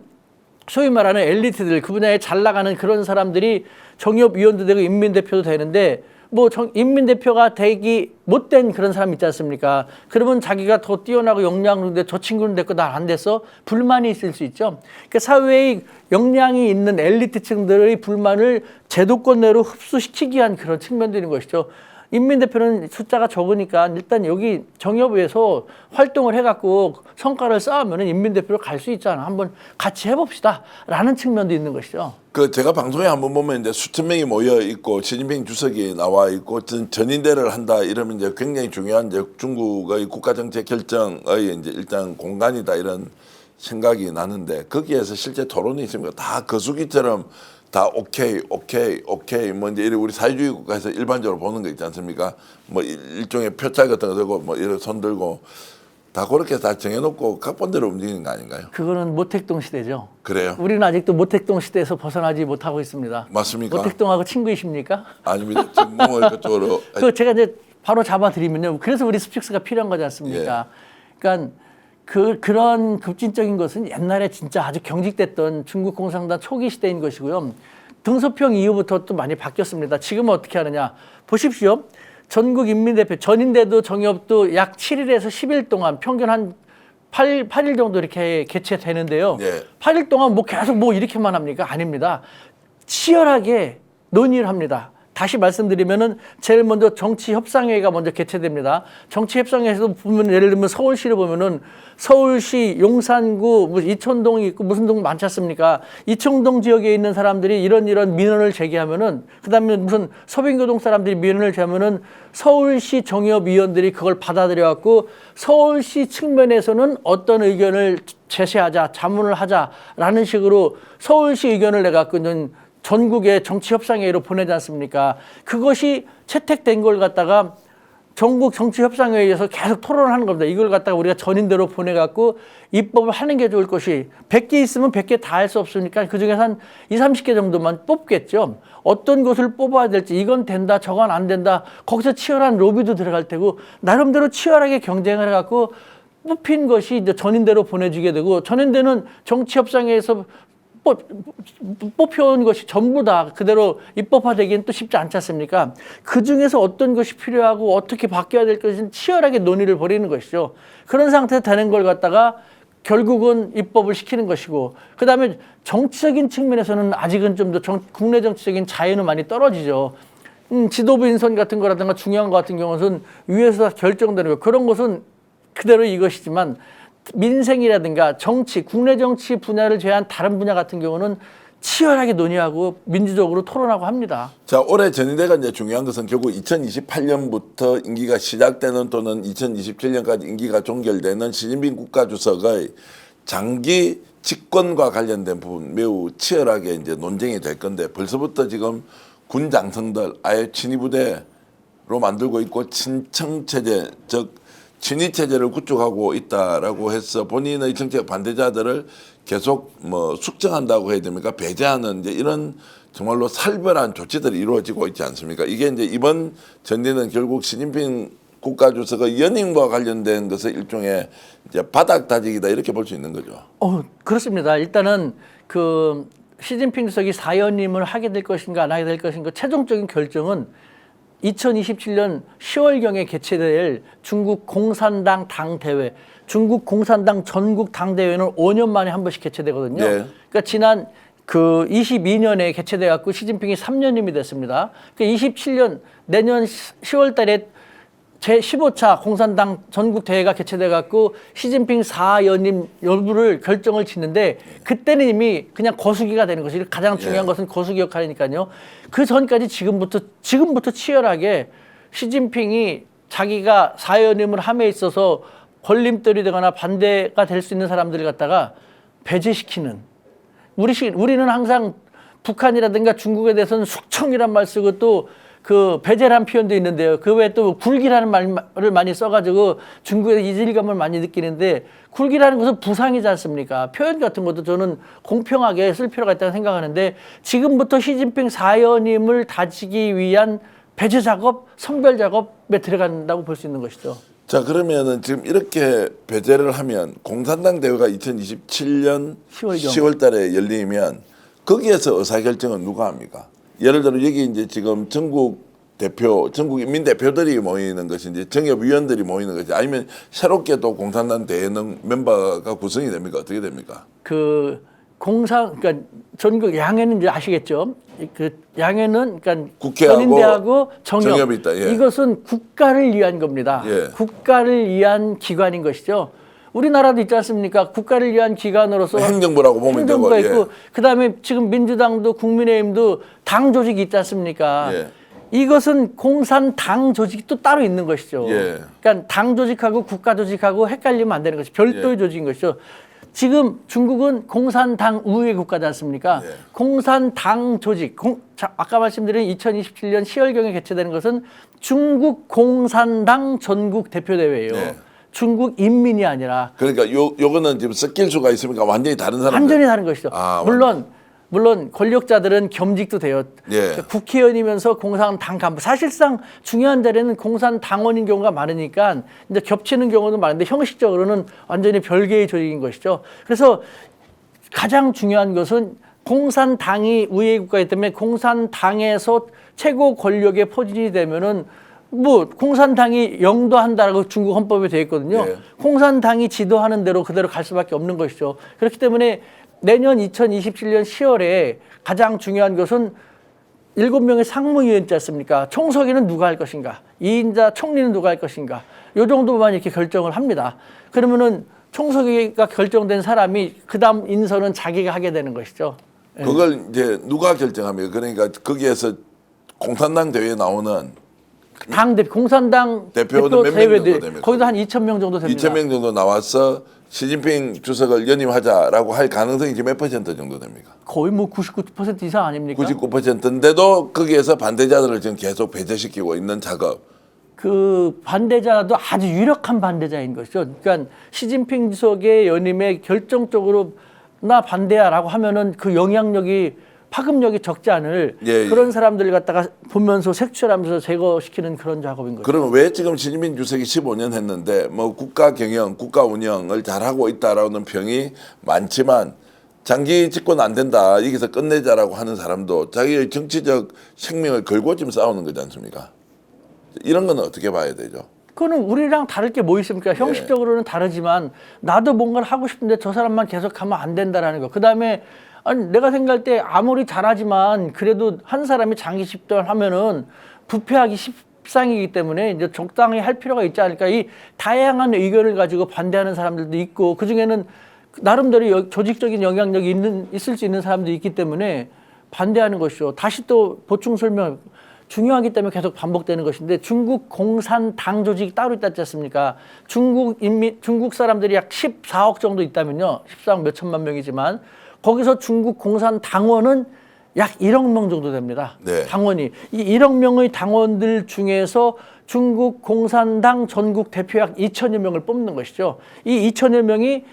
소위 말하는 엘리트들, 그 분야에 잘 나가는 그런 사람들이 정협위원도 되고 인민대표도 되는데 뭐 인민대표가 되기 못된 그런 사람 있지 않습니까? 그러면 자기가 더 뛰어나고 역량인데 저 친구는 됐고 나 안 됐어? 불만이 있을 수 있죠. 그러니까 사회의 역량이 있는 엘리트층들의 불만을 제도권 내로 흡수시키기 위한 그런 측면들인 것이죠. 인민대표는 숫자가 적으니까 일단 여기 정협위에서 활동을 해갖고 성과를 쌓으면 인민대표로 갈 수 있잖아. 한번 같이 해봅시다. 라는 측면도 있는 것이죠. 그 제가 방송에 한번 보면 이제 수천 명이 모여 있고 시진핑 주석이 나와 있고 전인대를 한다 이러면 이제 굉장히 중요한 이제 중국의 국가 정책 결정의 이제 일단 공간이다 이런 생각이 나는데 거기에서 실제 토론이 있습니까? 다 거수기처럼 다 오케이 뭐 이제 우리 사회주의 국가에서 일반적으로 보는 거 있지 않습니까? 뭐 일종의 표짤 같은 거 들고 뭐 이렇게 손 들고 다 그렇게 다 정해놓고 각본대로 움직이는 거 아닌가요? 그거는 모택동 시대죠. 그래요? 우리는 아직도 모택동 시대에서 벗어나지 못하고 있습니다. 맞습니까? 모택동하고 친구이십니까? 아닙니다. 정몽을 그쪽으로. 그 제가 이제 바로 잡아드리면요. 그래서 우리 스픽스가 필요한 거지 않습니까? 예. 그러니까 그런 급진적인 것은 옛날에 진짜 아주 경직됐던 중국 공산당 초기 시대인 것이고요. 등소평 이후부터 또 많이 바뀌었습니다. 지금은 어떻게 하느냐. 보십시오. 전국 인민대표, 전인대도 정협도 약 7일에서 10일 동안 평균 한 8일 정도 이렇게 개최되는데요. 예. 8일 동안 뭐 계속 뭐 이렇게만 합니까? 아닙니다. 치열하게 논의를 합니다. 다시 말씀드리면은 제일 먼저 정치협상회가 먼저 개최됩니다. 정치협상회에서도 보면 예를 들면 서울시를 보면은 서울시 용산구 뭐 이촌동이 있고 무슨 동 많지 않습니까? 이촌동 지역에 있는 사람들이 이런 민원을 제기하면은 그다음에 무슨 서빙교동 사람들이 민원을 제기하면은 서울시 정협위원들이 그걸 받아들여 갖고 서울시 측면에서는 어떤 의견을 제시하자, 자문을 하자라는 식으로 서울시 의견을 내 갖고는 전국의 정치협상회의로 보내지 않습니까? 그것이 채택된 걸 갖다가 전국 정치협상회의에서 계속 토론을 하는 겁니다. 이걸 갖다가 우리가 전인대로 보내갖고 입법을 하는 게 좋을 것이 100개 있으면 100개 다 할 수 없으니까 그중에서 한 20, 30개 정도만 뽑겠죠. 어떤 것을 뽑아야 될지 이건 된다 저건 안 된다 거기서 치열한 로비도 들어갈 테고 나름대로 치열하게 경쟁을 해갖고 뽑힌 것이 이제 전인대로 보내지게 되고 전인대는 정치 협상에서 뽑혀온 것이 전부 다 그대로 입법화되기는 또 쉽지 않지 않습니까? 그 중에서 어떤 것이 필요하고 어떻게 바뀌어야 될 것인지 치열하게 논의를 벌이는 것이죠. 그런 상태에서 되는 걸 갖다가 결국은 입법을 시키는 것이고, 그 다음에 정치적인 측면에서는 아직은 좀 더 국내 정치적인 자유는 많이 떨어지죠. 지도부 인선 같은 거라든가 중요한 거 같은 경우는 위에서 결정되는 거, 그런 것은 그대로 이것이지만 민생이라든가 정치, 국내 정치 분야를 제외한 다른 분야 같은 경우는 치열하게 논의하고 민주적으로 토론하고 합니다. 자, 올해 전인대가 이제 중요한 것은 결국 2028년부터 임기가 시작되는 또는 2027년까지 임기가 종결되는 시진핑 국가주석의 장기 집권과 관련된 부분 매우 치열하게 이제 논쟁이 될 건데, 벌써부터 지금 군 장성들 아예 친위부대로 만들고 있고 친청 체제, 즉 친위 체제를 구축하고 있다라고 해서 본인의 정책 반대자들을 계속 뭐 숙청한다고 해야 됩니까? 배제하는 이제 이런 정말로 살벌한 조치들이 이루어지고 있지 않습니까? 이게 이제 이번 전례는 결국 시진핑 국가주석의 연임과 관련된 것의 일종의 이제 바닥 다지기다, 이렇게 볼 수 있는 거죠. 그렇습니다. 일단은 그 시진핑 주석이 사연임을 하게 될 것인가 안 하게 될 것인가 최종적인 결정은 2027년 10월경에 개최될 중국 공산당 당대회, 중국 공산당 전국 당대회는 5년 만에 한 번씩 개최되거든요. 네. 그러니까 지난 그 22년에 개최돼 갖고 시진핑이 3년임이 됐습니다. 그러니까 27년 내년 10월 달에 제15차 공산당 전국 대회가 개최돼 갖고 시진핑 4연임 여부를 결정을 짓는데, 그때는 이미 그냥 거수기가 되는 것이 가장 중요한 것은 거수기 역할이니까요. 그 전까지 지금부터 치열하게 시진핑이 자기가 4연임을 함에 있어서 걸림돌이 되거나 반대가 될 수 있는 사람들을 갖다가 배제시키는, 우리는 항상 북한이라든가 중국에 대해서는 숙청이란 말 쓰고 또 그 배제라는 표현도 있는데요. 그 외에 또 굴기라는 말을 많이 써가지고 중국에서 이질감을 많이 느끼는데, 굴기라는 것은 부상이지 않습니까? 표현 같은 것도 저는 공평하게 쓸 필요가 있다고 생각하는데, 지금부터 시진핑 4연임을 다지기 위한 배제 작업, 선별 작업에 들어간다고 볼 수 있는 것이죠. 자, 그러면은 지금 이렇게 배제를 하면 공산당 대회가 2027년 10월 달에 열리면 거기에서 의사결정은 누가 합니까? 예를 들어 여기 이제 지금 전국 인민 대표들이 모이는 것인지 정협위원들이 모이는 것인지, 아니면 새롭게 또 공산당 대회는 멤버가 구성이 됩니까? 어떻게 됩니까? 그러니까 전국 양해는 이제 아시겠죠? 그 양해는 그러니까 국회하고 전인대하고 정협이 있다. 예. 이것은 국가를 위한 겁니다. 예. 국가를 위한 기관인 것이죠. 우리나라도 있지 않습니까? 국가를 위한 기관으로서 행정부라고 보면 행정부가 되고, 있고, 그다음에 지금 민주당도 국민의힘도 당 조직이 있지 않습니까? 예. 이것은 공산당 조직이 또 따로 있는 것이죠. 예. 그러니까 당 조직하고 국가 조직하고 헷갈리면 안 되는 것이 별도의 조직인 것이죠. 지금 중국은 공산당 우회 국가지 않습니까? 예. 공산당 조직, 아까 말씀드린 2027년 10월경에 개최되는 것은 중국 공산당 전국 대표대회예요. 예. 중국 인민이 아니라. 그러니까 요거는 지금 섞일 수가 있습니까? 완전히 다른 사람들. 완전히 다른 것이죠. 물론 권력자들은 겸직도 돼요. 예. 국회의원이면서 공산당 간부. 사실상 중요한 자리는 공산당원인 경우가 많으니까 이제 겹치는 경우도 많은데, 형식적으로는 완전히 별개의 조직인 것이죠. 그래서 가장 중요한 것은 공산당이 우회 국가이기 때문에 공산당에서 최고 권력의 포진이 되면은 뭐 공산당이 영도한다라고 중국 헌법에 되어 있거든요. 예. 공산당이 지도하는 대로 그대로 갈 수밖에 없는 것이죠. 그렇기 때문에 내년 2027년 10월에 가장 중요한 것은 7명의 상무위원 있지 않습니까? 총서기는 누가 할 것인가? 2인자 총리는 누가 할 것인가? 요 정도만 이렇게 결정을 합니다. 그러면은 총서기가 결정된 사람이 그다음 인선은 자기가 하게 되는 것이죠. 그걸 이제 누가 결정합니까? 그러니까 거기에서 공산당 대회에 나오는 공산당 대표는 몇 명 정도 됩니까? 거기도 한 2,000명 정도 됩니다. 2,000명 정도 나와서 시진핑 주석을 연임하자라고 할 가능성이 지금 몇 퍼센트 정도 됩니까? 거의 뭐 99% 이상 아닙니까? 99%인데도 거기에서 반대자들을 지금 계속 배제시키고 있는 작업. 그 반대자도 아주 유력한 반대자인 것이죠. 그러니까 시진핑 주석의 연임에 결정적으로 나 반대야라고 하면은 그 영향력이 파급력이 적지 않을 그런 사람들을 갖다가 보면서 색출하면서 제거시키는 그런 작업인 거죠. 그러면 왜 지금 시진핑 주석이 15년 했는데 뭐 국가 경영, 국가 운영을 잘하고 있다라는 평이 많지만 장기 집권 안 된다, 여기서 끝내자라고 하는 사람도 자기의 정치적 생명을 걸고 지금 싸우는 거지 않습니까? 이런 건 어떻게 봐야 되죠? 그거는 우리랑 다를 게 뭐 있습니까? 형식적으로는 다르지만 나도 뭔가를 하고 싶은데 저 사람만 계속 하면 안 된다라는 거. 그다음에 아니 내가 생각할 때 아무리 잘하지만 그래도 한 사람이 장기 집권하면은 부패하기 십상이기 때문에 이제 적당히 할 필요가 있지 않을까. 이 다양한 의견을 가지고 반대하는 사람들도 있고 그 중에는 나름대로 조직적인 영향력이 있을 수 있는 사람도 있기 때문에 반대하는 것이죠. 다시 또 보충 설명. 중요하기 때문에 계속 반복되는 것인데 중국 공산당 조직이 따로 있지 않습니까? 중국 사람들이 약 14억 정도 있다면요. 14억 몇 천만 명이지만 거기서 중국 공산당원은 약 1억 명 정도 됩니다. 네. 당원이. 이 1억 명의 당원들 중에서 중국 공산당 전국 대표 약 2천여 명을 뽑는 것이죠. 이 2천여 명이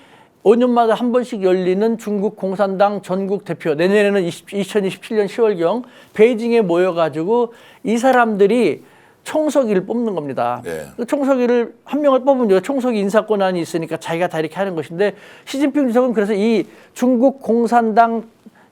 5년마다 한 번씩 열리는 중국 공산당 전국 대표, 내년에는 2027년 10월경 베이징에 모여가지고 이 사람들이 총서기를 뽑는 겁니다. 네. 그 총서기를 한 명을 뽑으면 총서기 인사 권한이 있으니까 자기가 다 이렇게 하는 것인데 시진핑 주석은 그래서 이 중국 공산당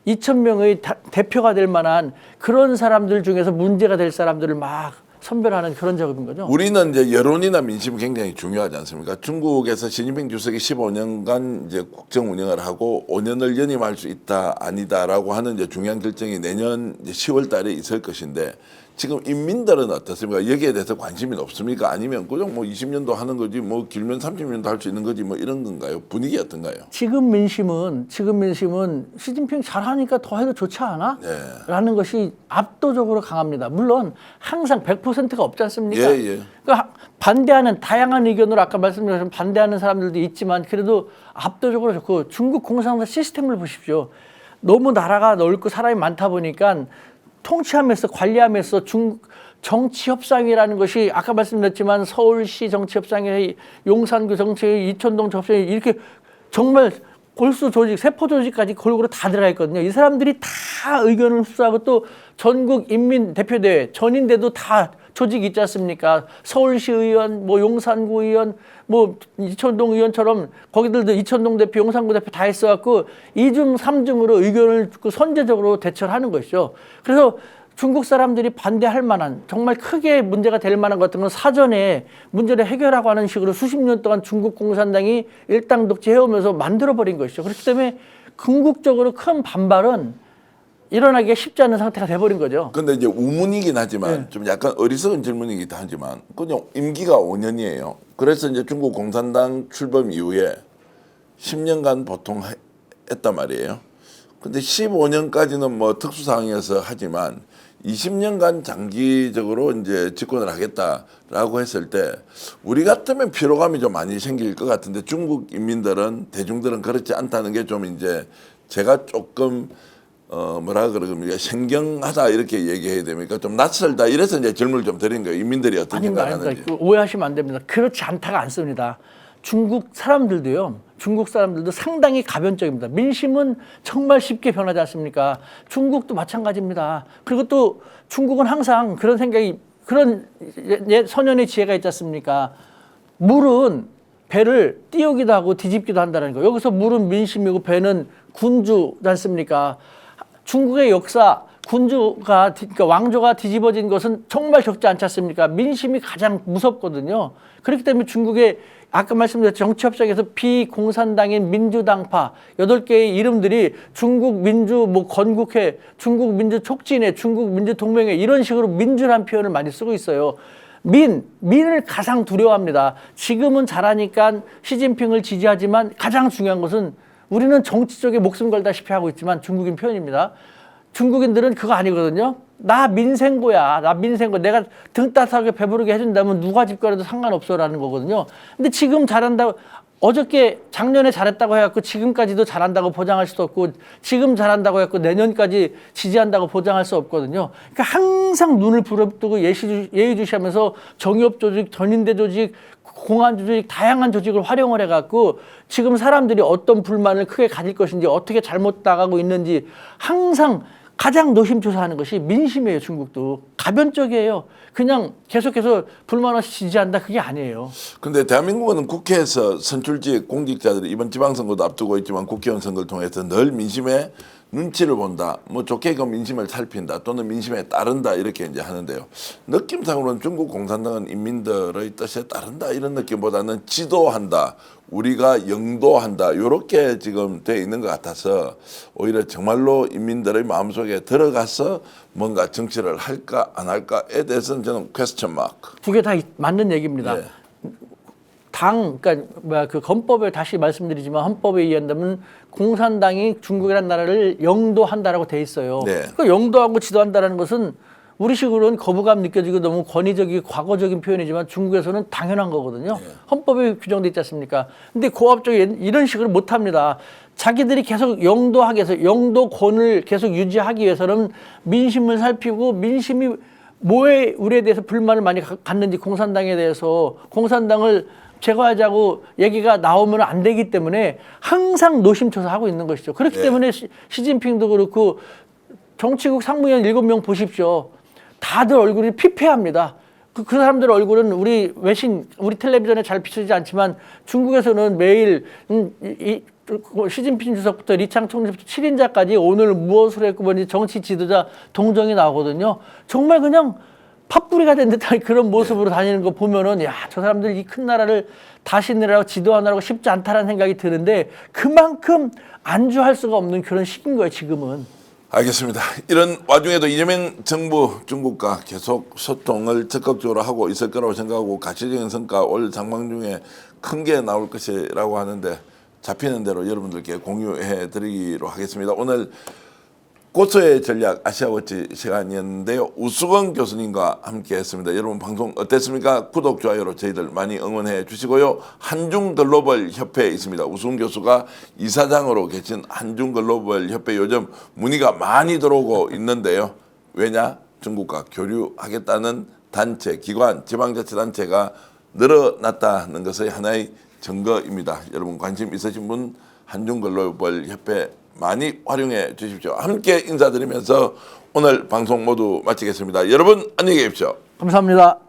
2,000명의 대표가 될 만한 그런 사람들 중에서 문제가 될 사람들을 막 선별하는 그런 작업인 거죠. 우리는 이제 여론이나 민심이 굉장히 중요하지 않습니까? 중국에서 시진핑 주석이 15년간 이제 국정 운영을 하고 5년을 연임할 수 있다 아니다라고 하는 이제 중요한 결정이 내년 이제 10월달에 있을 것인데 지금 인민들은 어떻습니까? 여기에 대해서 관심이 없습니까? 아니면 그냥 뭐 20년도 하는 거지 뭐 길면 30년도 할 수 있는 거지 뭐 이런 건가요? 분위기 어떤가요? 지금 민심은 시진핑 잘하니까 더 해도 좋지 않아? 네. 라는 것이 압도적으로 강합니다. 물론 항상 100%가 없지 않습니까? 예. 그러니까 반대하는 다양한 의견으로 아까 말씀드린 반대하는 사람들도 있지만 그래도 압도적으로 좋고 중국 공산당 시스템을 보십시오. 너무 나라가 넓고 사람이 많다 보니까 통치하면서 관리하면서 정치협상이라는 것이 아까 말씀드렸지만 서울시 정치협상회, 용산구 정치회, 이천동 정치회 이렇게 정말 골수 조직, 세포 조직까지 골고루 다 들어가 있거든요. 이 사람들이 다 의견을 흡수하고 또 전국 인민대표대회, 전인대도 다 조직이 있지 않습니까? 서울시 의원, 뭐 용산구 의원, 뭐 이천동 의원처럼 거기들도 이천동 대표, 용산구 대표 다 있어갖고 2중, 3중으로 의견을 선제적으로 대처를 하는 것이죠. 그래서 중국 사람들이 반대할 만한 정말 크게 문제가 될 만한 것 같은 건 사전에 문제를 해결하고 하는 식으로 수십 년 동안 중국 공산당이 일당 독재 해오면서 만들어버린 것이죠. 그렇기 때문에 궁극적으로 큰 반발은 일어나기가 쉽지 않은 상태가 돼버린 거죠. 근데 이제 우문이긴 하지만 좀 약간 어리석은 질문이기도 하지만 그냥 임기가 5년이에요. 그래서 이제 중국 공산당 출범 이후에 10년간 보통 했단 말이에요. 근데 15년까지는 뭐 특수 상황이어서 하지만 20년간 장기적으로 이제 집권을 하겠다라고 했을 때 우리 같으면 피로감이 좀 많이 생길 것 같은데 중국 인민들은 대중들은 그렇지 않다는 게 좀 이제 제가 조금 뭐라 그러겁니까? 생경하다 이렇게 얘기해야 됩니까? 좀 낯설다 이래서 이제 질문을 좀 드린 거예요. 인민들이 어떤 생각하는지. 아닙니다. 오해하시면 안 됩니다. 그렇지 않다가 않습니다. 중국 사람들도 상당히 가변적입니다. 민심은 정말 쉽게 변하지 않습니까? 중국도 마찬가지입니다. 그리고 또 중국은 항상 그런 생각이 그런 선현의 지혜가 있지 않습니까? 물은 배를 띄우기도 하고 뒤집기도 한다는 거. 여기서 물은 민심이고 배는 군주지 않습니까? 중국의 역사, 그러니까 왕조가 뒤집어진 것은 정말 적지 않지 않습니까? 민심이 가장 무섭거든요. 그렇기 때문에 중국의 아까 말씀드린 정치협상에서 비공산당인 민주당파 8개의 이름들이 중국민주 건국회, 중국민주촉진회, 중국민주동맹회 이런 식으로 민주란 표현을 많이 쓰고 있어요. 민을 가장 두려워합니다. 지금은 잘하니까 시진핑을 지지하지만 가장 중요한 것은 우리는 정치 쪽에 목숨 걸다시피 하고 있지만 중국인 표현입니다. 중국인들은 그거 아니거든요. 나 민생고야. 내가 등 따뜻하게 배부르게 해준다면 누가 집권해도 상관없어라는 거거든요. 근데 지금 잘한다고 작년에 잘했다고 해갖고 지금까지도 잘한다고 보장할 수도 없고 지금 잘한다고 해갖고 내년까지 지지한다고 보장할 수 없거든요. 그러니까 항상 눈을 부릅뜨고 예의주시하면서 정의업 조직, 전인대 조직, 공안 조직, 다양한 조직을 활용을 해갖고 지금 사람들이 어떤 불만을 크게 가질 것인지 어떻게 잘못 나가고 있는지 항상 가장 노심초사하는 것이 민심이에요. 중국도 가변적이에요. 그냥 계속해서 불만 없이 지지한다 그게 아니에요. 근데 대한민국은 국회에서 선출직 공직자들이 이번 지방선거도 앞두고 있지만 국회의원 선거를 통해서 늘 민심의 눈치를 본다. 뭐 좋게 그 민심을 살핀다. 또는 민심에 따른다. 이렇게 이제 하는데요. 느낌상으로는 중국 공산당은 인민들의 뜻에 따른다. 이런 느낌보다는 지도한다. 우리가 영도한다. 이렇게 지금 돼 있는 것 같아서 오히려 정말로 인민들의 마음속에 들어가서 뭔가 정치를 할까 안 할까에 대해서는 저는 퀘스천 마크. 두 개 다 맞는 얘기입니다. 네. 그러니까 뭐야 그 헌법에 다시 말씀드리지만 헌법에 의한다면 공산당이 중국이라는 나라를 영도한다라고 돼 있어요. 네. 그 영도하고 지도한다라는 것은 우리식으로는 거부감 느껴지고 너무 권위적이고 과거적인 표현이지만 중국에서는 당연한 거거든요. 네. 헌법에 규정돼 있지 않습니까? 근데 고압적인 이런 식으로 못 합니다. 자기들이 계속 영도하기 위해서 영도권을 계속 유지하기 위해서는 민심을 살피고 민심이 뭐에 우리에 대해서 불만을 많이 갖는지 공산당에 대해서 공산당을 제거하자고 얘기가 나오면 안 되기 때문에 항상 노심초사하고 있는 것이죠. 그렇기 때문에 시진핑도 그렇고 정치국 상무위원 7명 보십시오. 다들 얼굴이 피폐합니다. 그 사람들 얼굴은 우리 외신, 우리 텔레비전에 잘 비추지 않지만 중국에서는 매일 시진핑 주석부터 리창 총리부터 7인자까지 오늘 무엇을 했고 뭐니 정치 지도자 동정이 나오거든요. 정말 그냥 팥뿌리가 된 듯한 그런 모습으로 다니는 거 보면은 야, 저 사람들 이 큰 나라를 다스리느라고 지도하느라고 쉽지 않다라는 생각이 드는데 그만큼 안주할 수가 없는 그런 시기인 거예요, 지금은. 알겠습니다. 이런 와중에도 이재명 정부 중국과 계속 소통을 적극적으로 하고 있을 거라고 생각하고 가시적인 성과 올 상반 중에 큰 게 나올 것이라고 하는데 잡히는 대로 여러분들께 공유해 드리기로 하겠습니다. 오늘 고소의 전략 아시아워치 시간이었는데요. 우수건 교수님과 함께 했습니다. 여러분 방송 어땠습니까? 구독, 좋아요로 저희들 많이 응원해 주시고요. 한중글로벌 협회에 있습니다. 우수건 교수가 이사장으로 계신 한중글로벌 협회 요즘 문의가 많이 들어오고 있는데요. 왜냐? 중국과 교류하겠다는 단체, 기관, 지방자치단체가 늘어났다는 것의 하나의 증거입니다. 여러분 관심 있으신 분 한중글로벌 협회 많이 활용해 주십시오. 함께 인사드리면서 오늘 방송 모두 마치겠습니다. 여러분 안녕히 계십시오. 감사합니다.